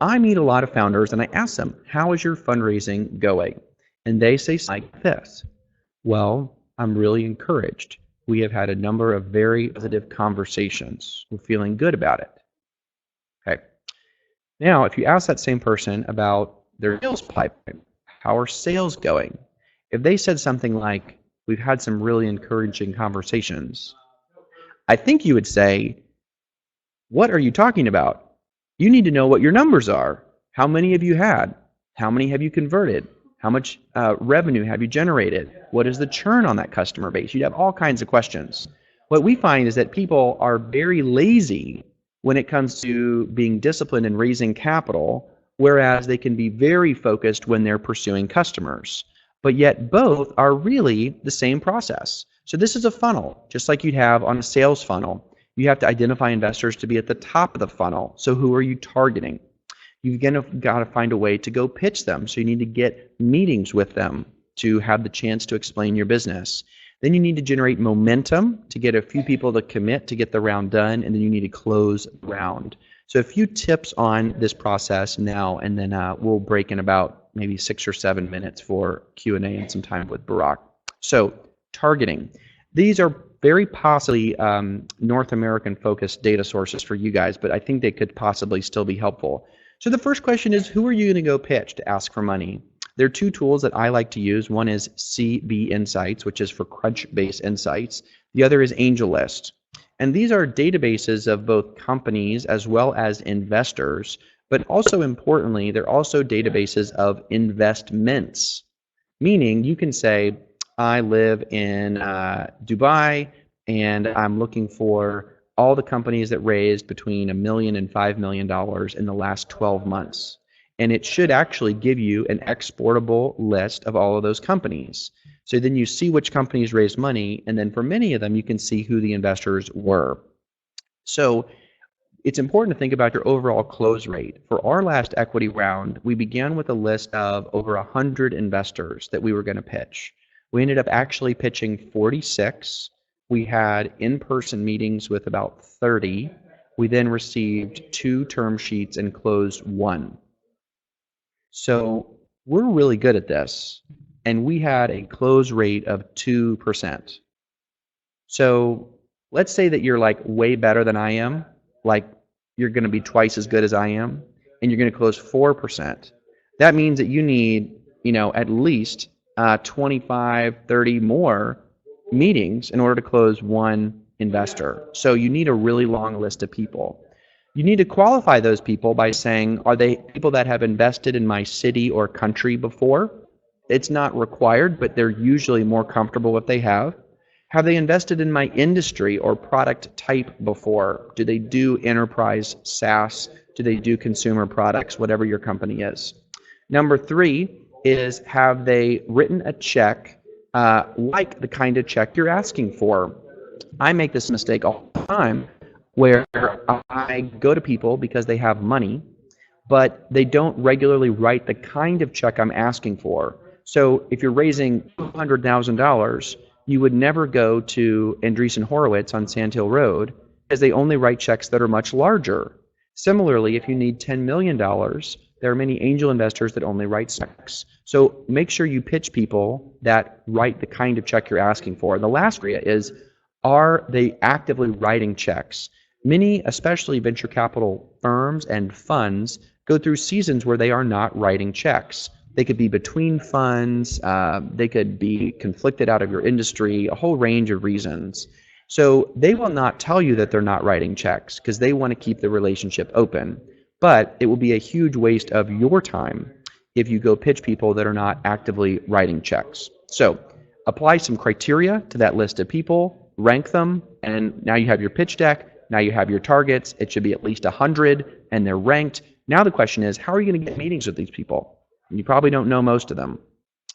I meet a lot of founders and I ask them, how is your fundraising going? And they say something like this: well, I'm really encouraged. We have had a number of very positive conversations. We're feeling good about it. Okay. Now, if you ask that same person about their sales pipeline, how are sales going? If they said something like, we've had some really encouraging conversations, I think you would say, what are you talking about? You need to know what your numbers are. How many have you had? How many have you converted? How much revenue have you generated? What is the churn on that customer base? You'd have all kinds of questions. What we find is that people are very lazy when it comes to being disciplined and raising capital, whereas they can be very focused when they're pursuing customers. But yet both are really the same process. So this is a funnel, just like you'd have on a sales funnel. You have to identify investors to be at the top of the funnel. So who are you targeting? You've got to find a way to go pitch them. So you need to get meetings with them to have the chance to explain your business. Then you need to generate momentum to get a few people to commit to get the round done, and then you need to close the round. So a few tips on this process now, and then we'll break in about maybe 6 or 7 minutes for Q&A and some time with Barack. So targeting. These are very possibly North American focused data sources for you guys, but I think they could possibly still be helpful. So the first question is, who are you going to go pitch to ask for money? There are two tools that I like to use. One is CB Insights, which is for Crunchbase Insights. The other is AngelList. And these are databases of both companies as well as investors, but also importantly, they're also databases of investments. Meaning you can say, I live in Dubai and I'm looking for all the companies that raised between $1 million and $5 million in the last 12 months. And it should actually give you an exportable list of all of those companies. So then you see which companies raised money, and then for many of them, you can see who the investors were. So it's important to think about your overall close rate. For our last equity round, we began with a list of over 100 investors that we were going to pitch. We ended up actually pitching 46. We had in-person meetings with about 30. We then received 2 term sheets and closed 1. So we're really good at this, and we had a close rate of 2%. So let's say that you're like way better than I am, like you're going to be twice as good as I am, and you're going to close 4%. That means that you need, at least 25, 30 more meetings in order to close 1 investor. So you need a really long list of people. You need to qualify those people by saying, are they people that have invested in my city or country before? It's not required, but they're usually more comfortable if they have. Have they invested in my industry or product type before? Do they do enterprise SaaS? Do they do consumer products, whatever your company is? Number 3 is, have they written a check like the kind of check you're asking for? I make this mistake all the time, where I go to people because they have money, but they don't regularly write the kind of check I'm asking for. So if you're raising $200,000, you would never go to Andreessen Horowitz on Sand Hill Road, because they only write checks that are much larger. Similarly, if you need $10 million, there are many angel investors that only write checks. So make sure you pitch people that write the kind of check you're asking for. And the last area is, are they actively writing checks? Many, especially venture capital firms and funds, go through seasons where they are not writing checks. They could be between funds, they could be conflicted out of your industry, a whole range of reasons. So they will not tell you that they're not writing checks because they want to keep the relationship open. But it will be a huge waste of your time if you go pitch people that are not actively writing checks. So apply some criteria to that list of people, rank them, and now you have your pitch deck. Now you have your targets. It should be at least 100, and they're ranked. Now the question is, how are you going to get meetings with these people? You probably don't know most of them.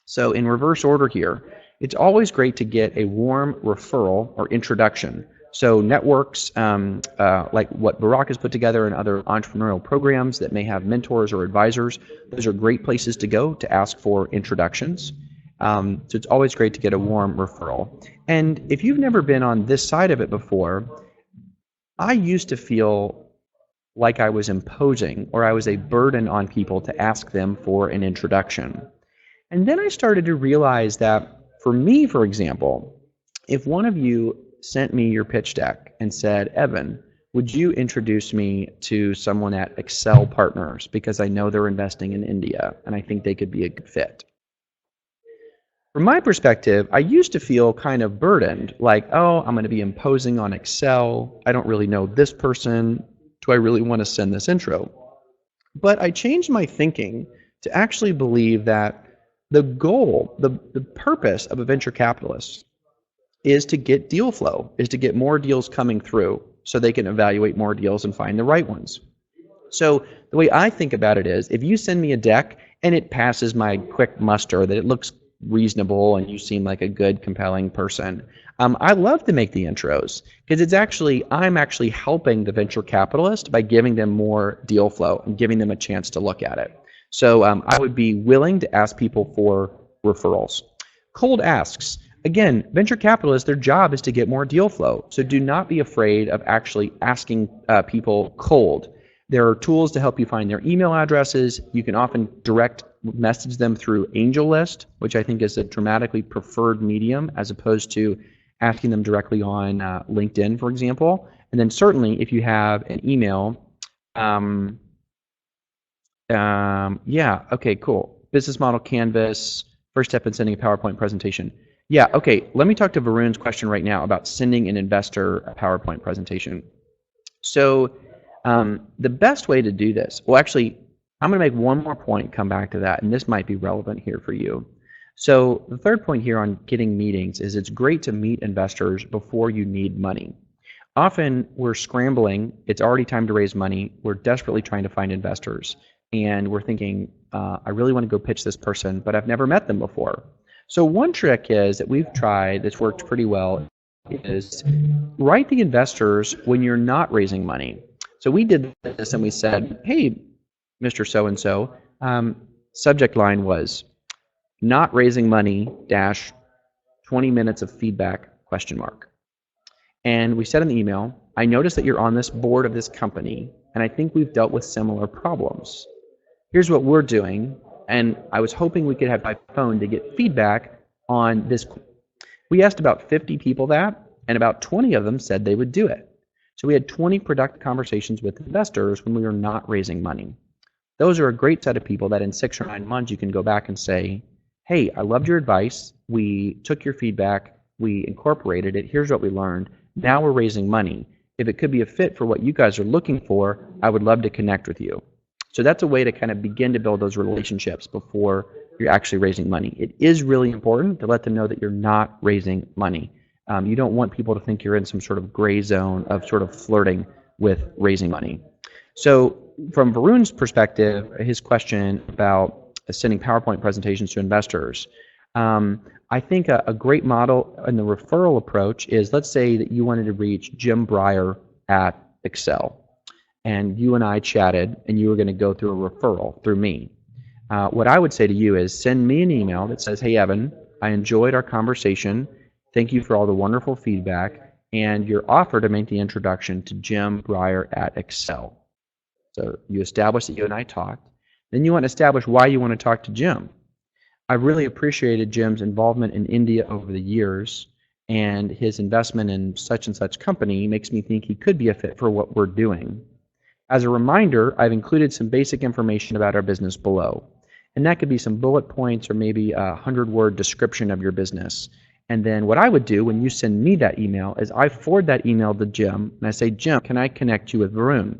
So in reverse order here, it's always great to get a warm referral or introduction. So networks like what Barack has put together and other entrepreneurial programs that may have mentors or advisors, those are great places to go to ask for introductions. So it's always great to get a warm referral. And if you've never been on this side of it before, I used to feel like I was imposing or I was a burden on people to ask them for an introduction. And then I started to realize that for me, for example, if one of you sent me your pitch deck and said, Evan, would you introduce me to someone at Excel Partners because I know they're investing in India and I think they could be a good fit. From my perspective, I used to feel kind of burdened, like, oh, I'm going to be imposing on Excel. I don't really know this person. Do I really want to send this intro? But I changed my thinking to actually believe that the goal, the purpose of a venture capitalist is to get deal flow, is to get more deals coming through so they can evaluate more deals and find the right ones. So the way I think about it is, if you send me a deck and it passes my quick muster, that it looks reasonable and you seem like a good, compelling person, I love to make the intros because I'm actually helping the venture capitalist by giving them more deal flow and giving them a chance to look at it. So I would be willing to ask people for referrals. Cold asks. Again, venture capitalists, their job is to get more deal flow. So do not be afraid of actually asking people cold. There are tools to help you find their email addresses. You can often direct message them through AngelList, which I think is a dramatically preferred medium as opposed to asking them directly on LinkedIn, for example. And then certainly if you have an email, yeah, okay, cool. Business model canvas, first step in sending a PowerPoint presentation. Yeah, okay, let me talk to Varun's question right now about sending an investor a PowerPoint presentation. So the best way to do this, well actually, I'm going to make one more point, come back to that, and this might be relevant here for you. So the third point here on getting meetings is it's great to meet investors before you need money. Often we're scrambling, it's already time to raise money, we're desperately trying to find investors, and we're thinking, I really want to go pitch this person, but I've never met them before. So one trick is that we've tried that's worked pretty well is write the investors when you're not raising money. So we did this and we said, hey, Mr. So-and-so, subject line was not raising money dash 20 minutes of feedback question mark. And we said in the email, I noticed that you're on this board of this company and I think we've dealt with similar problems. Here's what we're doing, and I was hoping we could have my phone to get feedback on this. We asked about 50 people that, and about 20 of them said they would do it. So we had 20 productive conversations with investors when we were not raising money. Those are a great set of people that in 6 or 9 months you can go back and say, hey, I loved your advice, we took your feedback, we incorporated it, here's what we learned, now we're raising money. If it could be a fit for what you guys are looking for, I would love to connect with you. So that's a way to kind of begin to build those relationships before you're actually raising money. It is really important to let them know that you're not raising money. You don't want people to think you're in some sort of gray zone of sort of flirting with raising money. So from Varun's perspective, his question about sending PowerPoint presentations to investors, I think a great model in the referral approach is, let's say that you wanted to reach Jim Breyer at Excel, and you and I chatted, and you were going to go through a referral through me. What I would say to you is send me an email that says, hey Evan, I enjoyed our conversation. Thank you for all the wonderful feedback and your offer to make the introduction to Jim Breyer at Excel. So you establish that you and I talked. Then you want to establish why you want to talk to Jim. I really appreciated Jim's involvement in India over the years, and his investment in such and such company makes me think he could be a fit for what we're doing. As a reminder, I've included some basic information about our business below. And that could be some bullet points or maybe a 100-word description of your business. And then what I would do when you send me that email is I forward that email to Jim, and I say, Jim, can I connect you with Varun?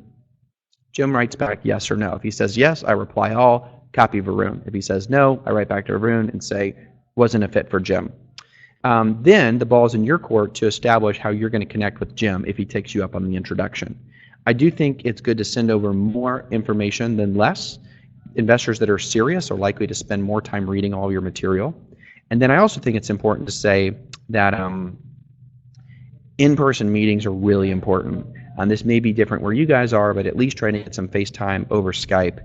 Jim writes back yes or no. If he says yes, I reply all, copy Varun. If he says no, I write back to Varun and say, wasn't a fit for Jim. Then the ball's in your court to establish how you're going to connect with Jim if he takes you up on the introduction. I do think it's good to send over more information than less. Investors that are serious are likely to spend more time reading all your material. And then I also think it's important to say that in-person meetings are really important. This may be different where you guys are, but at least trying to get some FaceTime over Skype,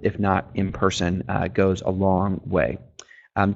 if not in person, goes a long way.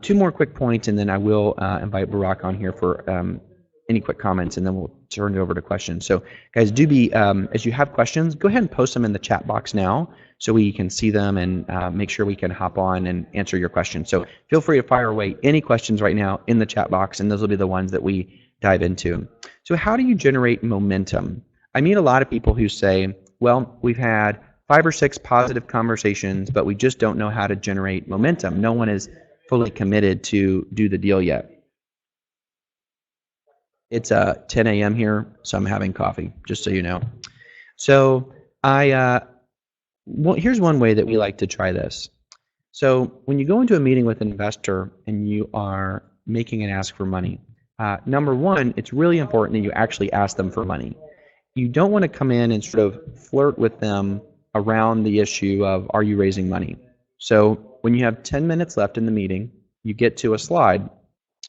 2 more quick points, and then I will invite Barack on here for any quick comments, and then we'll turn it over to questions. So guys, do be, as you have questions, go ahead and post them in the chat box now so we can see them and make sure we can hop on and answer your questions. So feel free to fire away any questions right now in the chat box, and those will be the ones that we dive into. So how do you generate momentum? I meet a lot of people who say, well, we've had 5 or 6 positive conversations, but we just don't know how to generate momentum. No one is fully committed to do the deal yet. It's 10 a.m. here, so I'm having coffee, just so you know. So here's one way that we like to try this. So when you go into a meeting with an investor and you are making an ask for money, number one, it's really important that you actually ask them for money. You don't want to come in and sort of flirt with them around the issue of, are you raising money? So when you have 10 minutes left in the meeting, you get to a slide,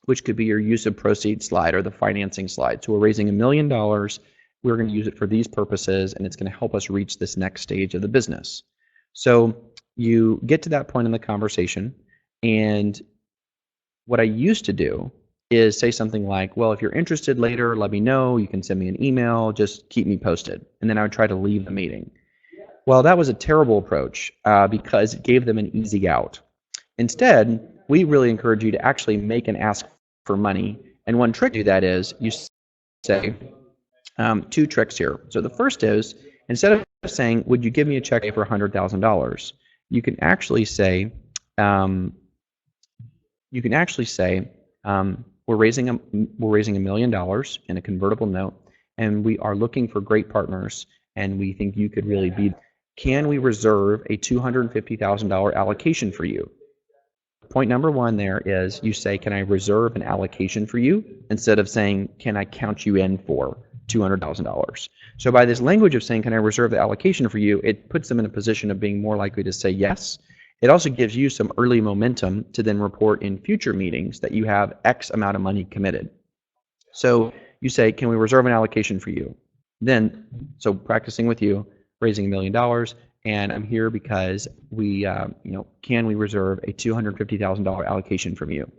which could be your use of proceeds slide or the financing slide. So we're raising $1 million. We're going to use it for these purposes, and it's going to help us reach this next stage of the business. So you get to that point in the conversation, and what I used to do is say something like, well, if you're interested later, let me know. You can send me an email. Just keep me posted. And then I would try to leave the meeting. Well, that was a terrible approach because it gave them an easy out. Instead, we really encourage you to actually make an ask for money. And one trick to do that is you say, 2 tricks here. So the first is, instead of saying, would you give me a check for $100,000? You can actually say, we're raising $1 million in a convertible note, and we are looking for great partners, and we think you could really be. Can we reserve a $250,000 allocation for you? Point number 1 there is you say, can I reserve an allocation for you? Instead of saying, can I count you in for $200,000? So by this language of saying, can I reserve the allocation for you, it puts them in a position of being more likely to say yes. It also gives you some early momentum to then report in future meetings that you have X amount of money committed. So you say, can we reserve an allocation for you? Then, so practicing with you, raising $1 million, and I'm here because we, can we reserve a $250,000 allocation from you?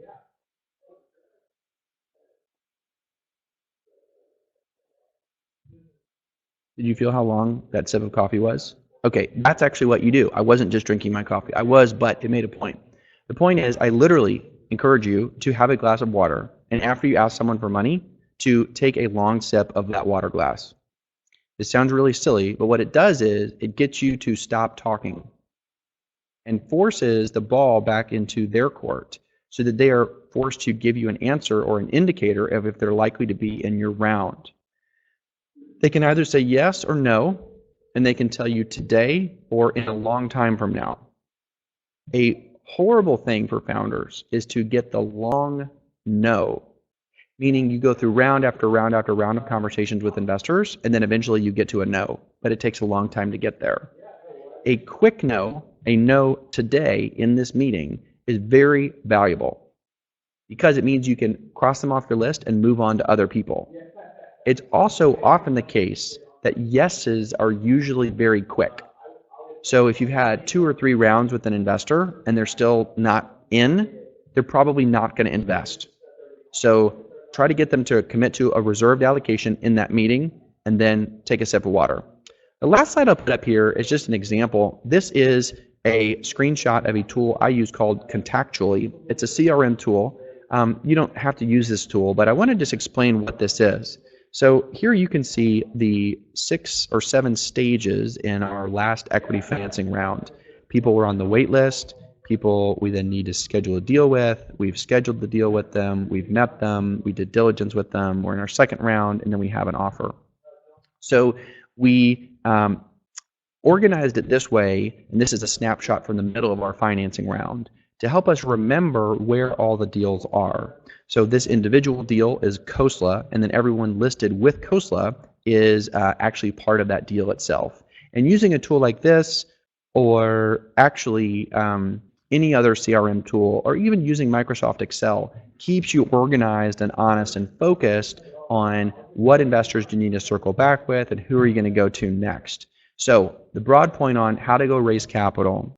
Did you feel how long that sip of coffee was? Okay, that's actually what you do. I wasn't just drinking my coffee. I was, but it made a point. The point is, I literally encourage you to have a glass of water, and after you ask someone for money, to take a long sip of that water glass. This sounds really silly, but what it does is it gets you to stop talking and forces the ball back into their court so that they are forced to give you an answer or an indicator of if they're likely to be in your round. They can either say yes or no, and they can tell you today or in a long time from now. A horrible thing for founders is to get the long no, meaning you go through round after round after round of conversations with investors, and then eventually you get to a no, but it takes a long time to get there. A quick no, a no today in this meeting, is very valuable because it means you can cross them off your list and move on to other people. It's also often the case that yeses are usually very quick. So if you've had 2 or 3 rounds with an investor and they're still not in, they're probably not going to invest. So try to get them to commit to a reserved allocation in that meeting and then take a sip of water. The last slide I'll put up here is just an example. This is a screenshot of a tool I use called Contactually. It's a CRM tool. You don't have to use this tool, but I want to just explain what this is. So here you can see the 6 or 7 stages in our last equity financing round. People were on the wait list. People we then need to schedule a deal with. We've scheduled the deal with them. We've met them. We did diligence with them. We're in our second round, and then we have an offer. So we organized it this way, and this is a snapshot from the middle of our financing round, to help us remember where all the deals are. So this individual deal is KOSLA, and then everyone listed with KOSLA is actually part of that deal itself. And using a tool like this, or actually any other CRM tool, or even using Microsoft Excel, keeps you organized and honest and focused on what investors do you need to circle back with and who are you going to go to next. So the broad point on how to go raise capital